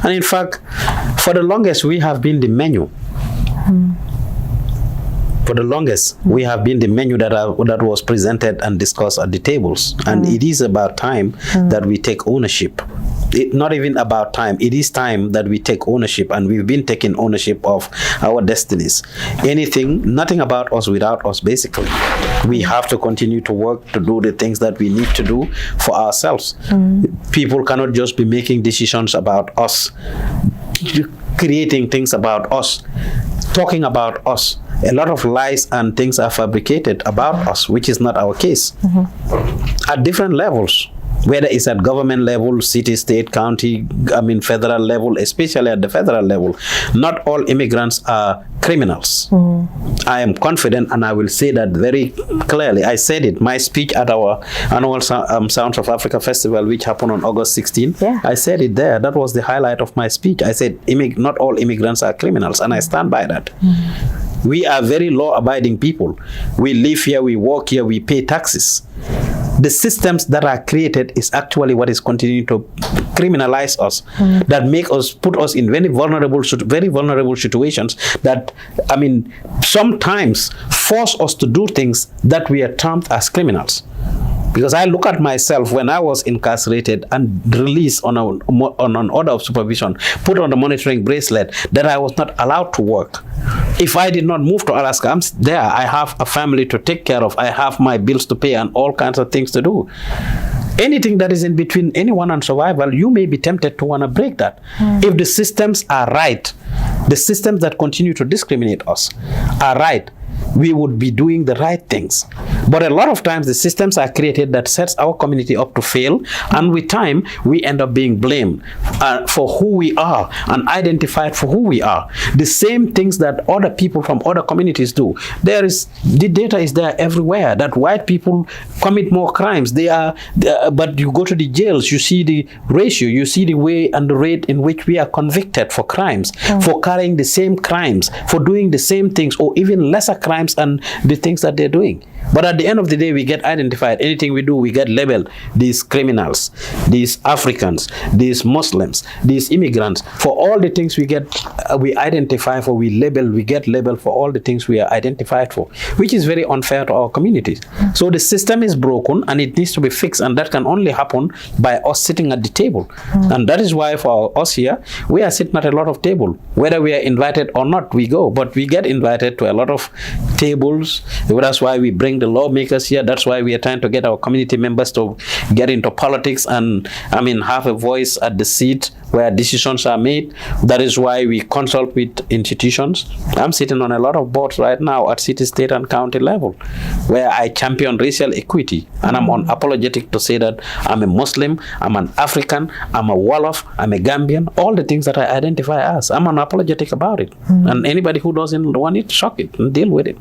And in fact, for the longest, we have been the menu. For the longest, we have been the menu that was presented and discussed at the tables. And it is about time that we take ownership. Not even about time. It is time that we take ownership, and we've been taking ownership of our destinies. Nothing about us without us, basically. We have to continue to work to do the things that we need to do for ourselves. People cannot just be making decisions about us, creating things about us, talking about us. A lot of lies and things are fabricated about us, which is not our case. At different levels, whether it's at government level, city, state, county, federal level, especially at the federal level, not all immigrants are criminals. I am confident, and I will say that very clearly. I said it, my speech at our annual Sounds of Africa Festival, which happened on August 16th. I said it there. That was the highlight of my speech. I said, not all immigrants are criminals, and I stand by that. We are very law-abiding people. We live here, we work here, we pay taxes. The systems that are created is actually what is continuing to criminalize us, that make us, put us in very vulnerable situations that, sometimes force us to do things that we are termed as criminals. Because I look at myself when I was incarcerated and released on an order of supervision, put on the monitoring bracelet, that I was not allowed to work. If I did not move to Alaska, I'm there. I have a family to take care of. I have my bills to pay and all kinds of things to do. Anything that is in between anyone and survival, you may be tempted to want to break that. If the systems are right, the systems that continue to discriminate us are right, we would be doing the right things. But a lot of times the systems are created that sets our community up to fail, and with time we end up being blamed for who we are and identified for who we are. The same things that other people from other communities do. The data is there everywhere that white people commit more crimes. But you go to the jails, you see the ratio, you see the way and the rate in which we are convicted for crimes, for carrying the same crimes, for doing the same things, or even lesser crimes and the things that they're doing. But at the end of the day, we get identified. Anything we do, we get labeled. These criminals, these Africans, these Muslims, these immigrants. For all the things we get, we identify for, we get labeled for all the things we are identified for, which is very unfair to our communities. So the system is broken and it needs to be fixed, and that can only happen by us sitting at the table. And that is why for us here, we are sitting at a lot of tables. Whether we are invited or not, we go. But we get invited to a lot of tables. That's why we bring the lawmakers here. That's why we are trying to get our community members to get into politics and have a voice at the seat where decisions are made. That is why we consult with institutions. I'm sitting on a lot of boards right now at city, state, and county level, where I champion racial equity, and I'm unapologetic to say that I'm a Muslim, I'm an African, I'm a Wolof, I'm a Gambian, all the things that I identify as. I'm unapologetic about it. And anybody who doesn't want it, shock it and deal with it.